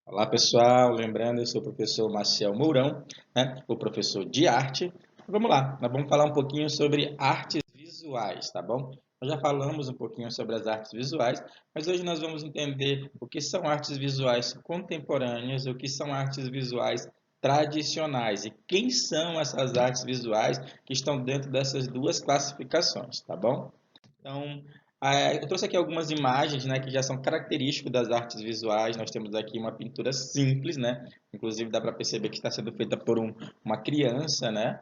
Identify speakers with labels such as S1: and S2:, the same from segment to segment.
S1: Olá pessoal, lembrando, eu sou o professor Maciel Mourão, né? O professor de arte. Vamos lá, nós vamos falar um pouquinho sobre artes visuais, tá bom? Nós já falamos um pouquinho sobre as artes visuais, mas hoje nós vamos entender o que são artes visuais contemporâneas, o que são artes visuais tradicionais e quem são essas artes visuais que estão dentro dessas duas classificações, tá bom? Então, eu trouxe aqui algumas imagens, né, que já são características das artes visuais. Nós temos aqui uma pintura simples, né? Inclusive dá para perceber que está sendo feita por uma criança, né?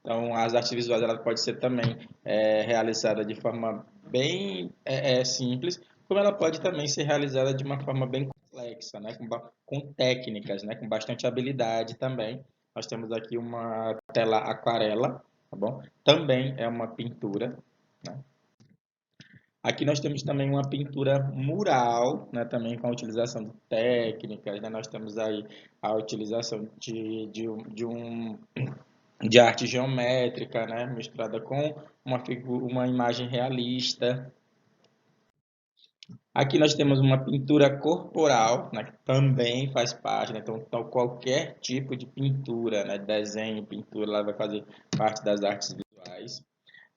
S1: Então, as artes visuais ela pode ser também realizada de forma bem simples, como ela pode também ser realizada de uma forma bem complexa, né? Com técnicas, né? Com bastante habilidade também. Nós temos aqui uma tela aquarela, tá bom? Também é uma pintura, né? Aqui nós temos também uma pintura mural, né, também com a utilização de técnicas, né, nós temos aí a utilização de arte geométrica, né, misturada com uma imagem realista. Aqui nós temos uma pintura corporal, né, que também faz parte, né, então qualquer tipo de pintura, né, desenho, pintura, ela vai fazer parte das artes visuais.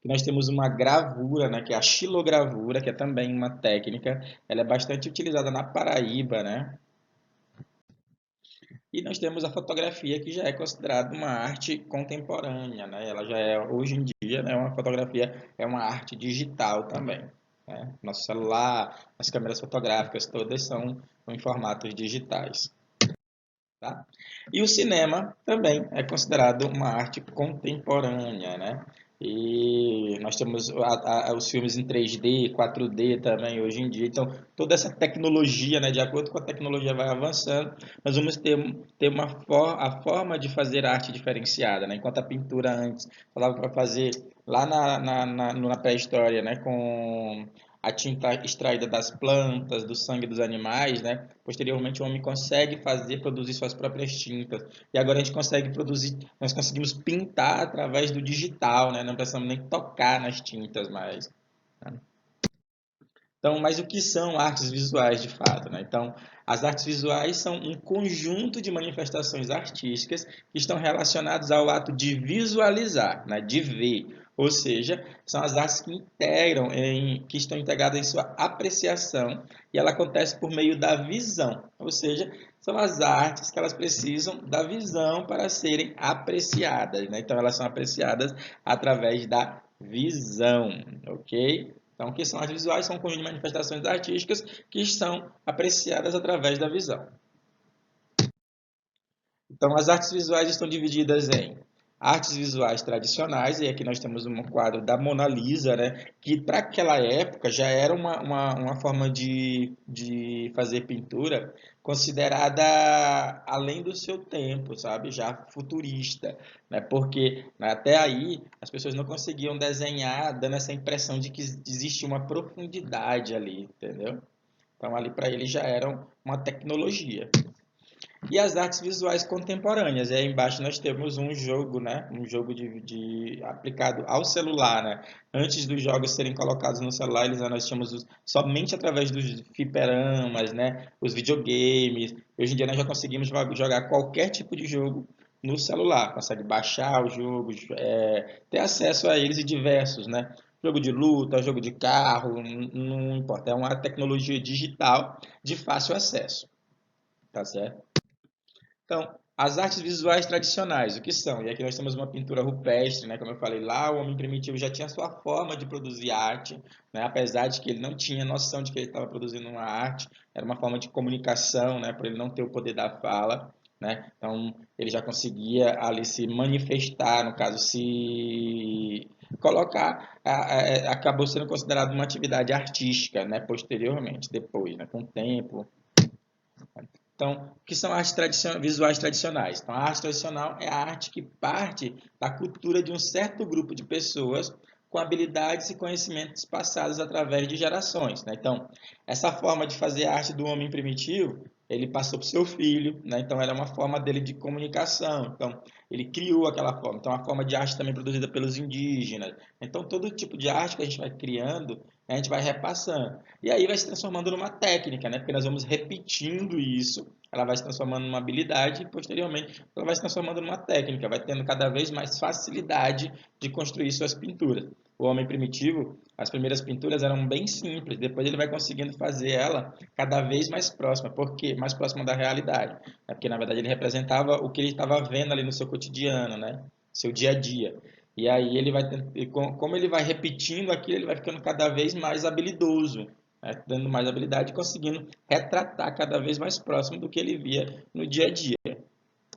S1: Nós temos uma gravura, né, que é a xilogravura, que é também uma técnica. Ela é bastante utilizada na Paraíba, né? E nós temos a fotografia, que já é considerada uma arte contemporânea, né? Ela já é, hoje em dia, né, uma fotografia é uma arte digital também, né? Nosso celular, as câmeras fotográficas, todas são em formatos digitais, tá? E o cinema também é considerado uma arte contemporânea, né? E nós temos os filmes em 3D, 4D também hoje em dia. Então, toda essa tecnologia, né, de acordo com a tecnologia vai avançando, nós vamos ter a forma de fazer arte diferenciada, né? Enquanto a pintura antes falava para fazer lá na pré-história, né, com a tinta extraída das plantas, do sangue dos animais, né? Posteriormente, o homem consegue produzir suas próprias tintas. E agora a gente consegue produzir, nós conseguimos pintar através do digital, né? Não precisamos nem tocar nas tintas mais, né? Então, mas o que são artes visuais de fato, né? Então, as artes visuais são um conjunto de manifestações artísticas que estão relacionadas ao ato de visualizar, né? De ver. Ou seja, são as artes que estão integradas em sua apreciação e ela acontece por meio da visão. Ou seja, são as artes que elas precisam da visão para serem apreciadas, né? Então, elas são apreciadas através da visão, ok? Então, o que são artes visuais? São um conjunto de manifestações artísticas que são apreciadas através da visão. Então, as artes visuais estão divididas em artes visuais tradicionais, e aqui nós temos um quadro da Mona Lisa, né, que para aquela época já era uma forma de fazer pintura considerada além do seu tempo, sabe? Já futurista, né? Porque até aí as pessoas não conseguiam desenhar dando essa impressão de que existia uma profundidade ali, entendeu? Então ali para eles já era uma tecnologia. E as artes visuais contemporâneas. E aí embaixo nós temos um jogo, né? Um jogo aplicado ao celular, né? Antes dos jogos serem colocados no celular, nós tínhamos somente através dos fliperamas, né? Os videogames. Hoje em dia nós já conseguimos jogar qualquer tipo de jogo no celular. Consegue baixar os jogos, ter acesso a eles e diversos, né? Jogo de luta, jogo de carro, não importa. É uma tecnologia digital de fácil acesso, tá certo? Então, as artes visuais tradicionais, o que são? E aqui nós temos uma pintura rupestre, né? Como eu falei lá, o homem primitivo já tinha sua forma de produzir arte, né? Apesar de que ele não tinha noção de que ele estava produzindo uma arte, era uma forma de comunicação, né? Por ele não ter o poder da fala, né? Então, ele já conseguia ali se manifestar, no caso, se colocar, acabou sendo considerado uma atividade artística, né? Posteriormente, depois, né? Com o tempo. Então, o que são artes visuais tradicionais? Então, a arte tradicional é a arte que parte da cultura de um certo grupo de pessoas com habilidades e conhecimentos passados através de gerações, né? Então, essa forma de fazer arte do homem primitivo, ele passou para o seu filho, né? Então, era uma forma dele de comunicação. Então, ele criou aquela forma. Então, a forma de arte também produzida pelos indígenas. Então, todo tipo de arte que a gente vai criando, a gente vai repassando. E aí vai se transformando numa técnica, né? Porque nós vamos repetindo isso ela vai se transformando numa habilidade e posteriormente ela vai se transformando numa técnica, vai tendo cada vez mais facilidade de construir suas pinturas. O homem primitivo, as primeiras pinturas eram bem simples, depois ele vai conseguindo fazer ela cada vez mais próxima, porque mais próxima da realidade, né? Porque na verdade ele representava o que ele estava vendo ali no seu cotidiano, né? Seu dia a dia. E aí ele vai, como ele vai repetindo aquilo, ele vai ficando cada vez mais habilidoso, né? Dando mais habilidade e conseguindo retratar cada vez mais próximo do que ele via no dia a dia.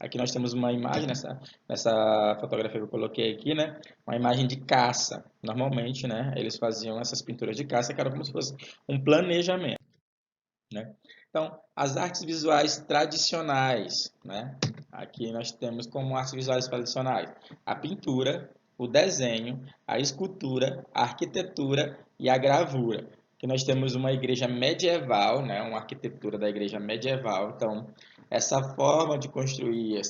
S1: Aqui nós temos uma imagem nessa fotografia que eu coloquei aqui, né? Uma imagem de caça. Normalmente, né? Eles faziam essas pinturas de caça que era como se fosse um planejamento, né? Então, as artes visuais tradicionais, né? Aqui nós temos como artes visuais tradicionais a pintura, o desenho, a escultura, a arquitetura e a gravura. Aqui nós temos uma igreja medieval, né? Uma arquitetura da igreja medieval. Então, essa forma de construir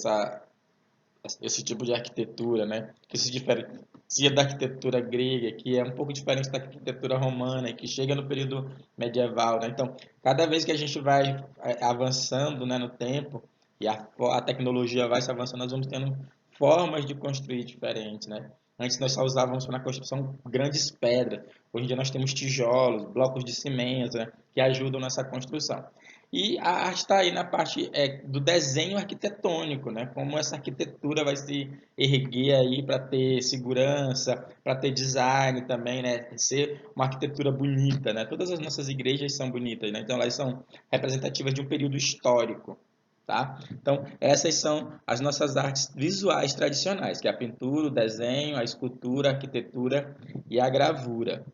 S1: esse tipo de arquitetura, né? Que se diferencia da arquitetura grega, que é um pouco diferente da arquitetura romana, que chega no período medieval, né? Então, cada vez que a gente vai avançando, né, no tempo e a tecnologia vai se avançando, nós vamos tendo formas de construir diferentes, né? Antes nós só usávamos na construção grandes pedras. Hoje em dia nós temos tijolos, blocos de cimento, né, que ajudam nessa construção. E a arte está aí na parte do desenho arquitetônico, né? Como essa arquitetura vai se erguer aí para ter segurança, para ter design também, né? Ser uma arquitetura bonita, né? Todas as nossas igrejas são bonitas, né? Então elas são representativas de um período histórico, tá? Então essas são as nossas artes visuais tradicionais, que é a pintura, o desenho, a escultura, a arquitetura e a gravura.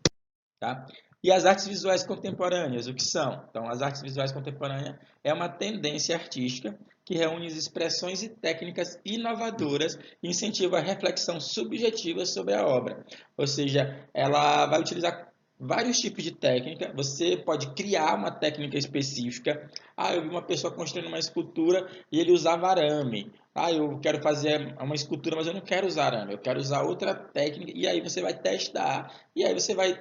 S1: Tá? E as artes visuais contemporâneas, o que são? Então, as artes visuais contemporâneas é uma tendência artística que reúne expressões e técnicas inovadoras e incentiva a reflexão subjetiva sobre a obra. Ou seja, ela vai utilizar vários tipos de técnica. Você pode criar uma técnica específica. Ah, eu vi uma pessoa construindo uma escultura e ele usava arame. Ah, eu quero fazer uma escultura, mas eu não quero usar arame, eu quero usar outra técnica. E aí você vai testar e aí você vai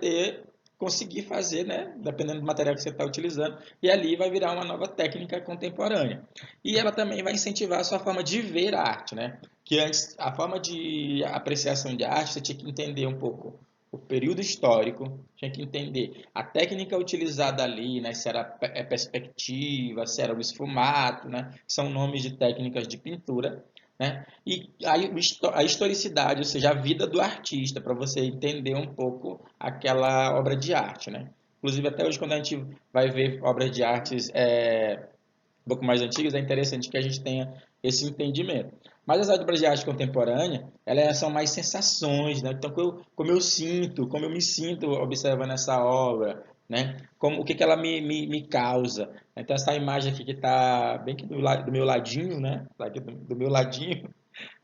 S1: conseguir fazer, né? Dependendo do material que você está utilizando, e ali vai virar uma nova técnica contemporânea. E ela também vai incentivar a sua forma de ver a arte, né? Que antes, a forma de apreciação de arte, você tinha que entender um pouco o período histórico, tinha que entender a técnica utilizada ali, né? Se era perspectiva, se era o esfumato, né? São nomes de técnicas de pintura, né? E aí a historicidade, ou seja, a vida do artista, para você entender um pouco aquela obra de arte, né? Inclusive, até hoje, quando a gente vai ver obras de artes um pouco mais antigas, é interessante que a gente tenha esse entendimento. Mas as obras de arte contemporânea, elas são mais sensações, né? Então, como eu sinto, como eu me sinto observando essa obra, né? Como, o que, que ela me causa. Então, essa imagem aqui que está bem aqui do meu ladinho, né? Tá aqui do meu ladinho,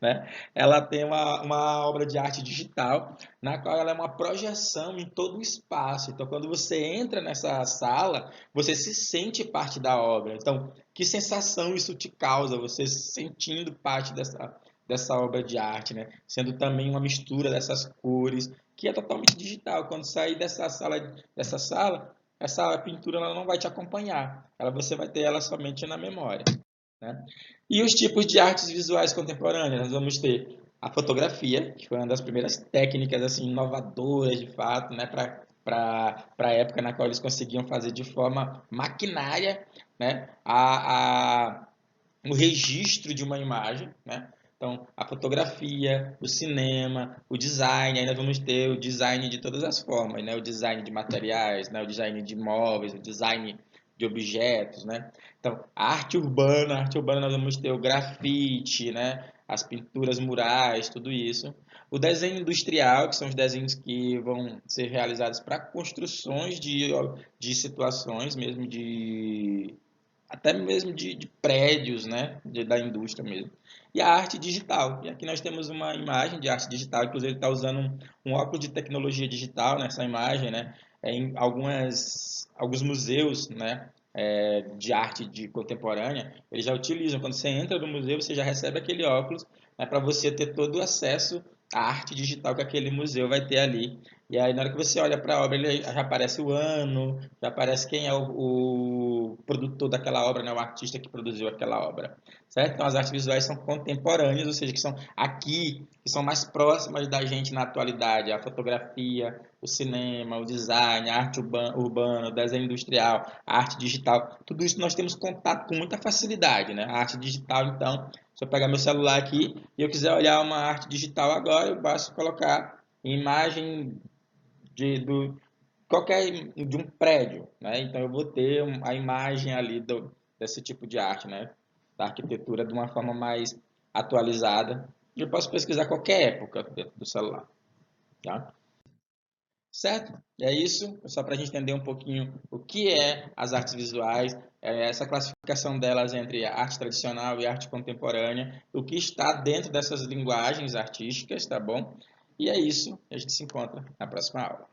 S1: né? Ela tem uma obra de arte digital, na qual ela é uma projeção em todo o espaço. Então, quando você entra nessa sala, você se sente parte da obra. Então, que sensação isso te causa, você se sentindo parte dessa obra de arte, né? Sendo também uma mistura dessas cores, que é totalmente digital. Quando sair dessa sala, essa pintura ela não vai te acompanhar. Você vai ter ela somente na memória, né? E os tipos de artes visuais contemporâneas, nós vamos ter a fotografia, que foi uma das primeiras técnicas assim inovadoras de fato, né, para a época na qual eles conseguiam fazer de forma maquinária, né, o registro de uma imagem, né? Então, a fotografia, o cinema, o design, ainda vamos ter o design de todas as formas, né? O design de materiais, né? O design de móveis, o design de objetos, né? Então, a arte urbana nós vamos ter o grafite, né? As pinturas murais, tudo isso. O desenho industrial, que são os desenhos que vão ser realizados para construções de situações mesmo até mesmo de prédios, né, da indústria mesmo. E a arte digital. E aqui nós temos uma imagem de arte digital, inclusive ele está usando um óculos de tecnologia digital nessa imagem, né, em alguns museus, né, de arte contemporânea, eles já utilizam. Quando você entra no museu, você já recebe aquele óculos, né, para você ter todo o acesso à arte digital que aquele museu vai ter ali E aí, na hora que você olha para a obra, ele já aparece o ano, já aparece quem é o produtor daquela obra, né? O artista que produziu aquela obra, certo? Então, as artes visuais são contemporâneas, ou seja, que são aqui, que são mais próximas da gente na atualidade. A fotografia, o cinema, o design, a arte urbana, o desenho industrial, a arte digital. Tudo isso nós temos contato com muita facilidade, né? A arte digital, então, se eu pegar meu celular aqui e eu quiser olhar uma arte digital agora, eu basta colocar imagem do qualquer de um prédio, né? Então eu vou ter a imagem ali desse tipo de arte, né? Da arquitetura de uma forma mais atualizada. Eu posso pesquisar qualquer época dentro do celular, tá? Certo? É isso, só para a gente entender um pouquinho o que é as artes visuais, essa classificação delas entre arte tradicional e arte contemporânea, o que está dentro dessas linguagens artísticas, tá bom? E é isso, a gente se encontra na próxima aula.